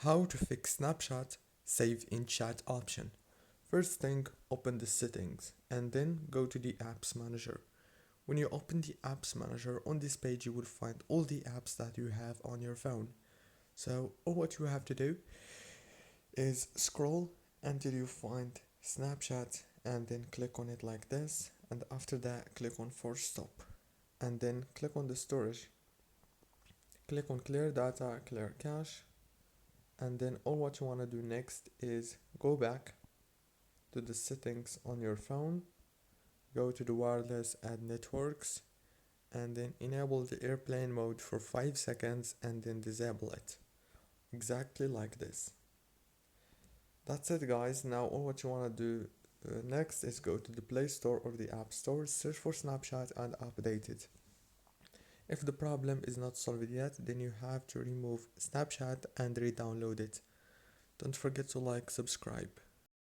How to fix Snapchat save in chat option. First thing, open the settings and then go to the apps manager. When you open the apps manager, on this page you will find all the apps that you have on your phone. So all what you have to do is scroll until you find Snapchat and then click on it like this, and after that click on force stop and then click on the storage, click on clear data, clear cache, and then all what you want to do next is go back to the settings on your phone, go to the wireless and networks, and then enable the airplane mode for 5 seconds and then disable it, exactly like this. That's it guys. Now all what you want to do next is go to the Play Store or the App Store, search for Snapchat and update it. If the problem is not solved yet, then you have to remove Snapchat and re-download it. Don't forget to like, subscribe.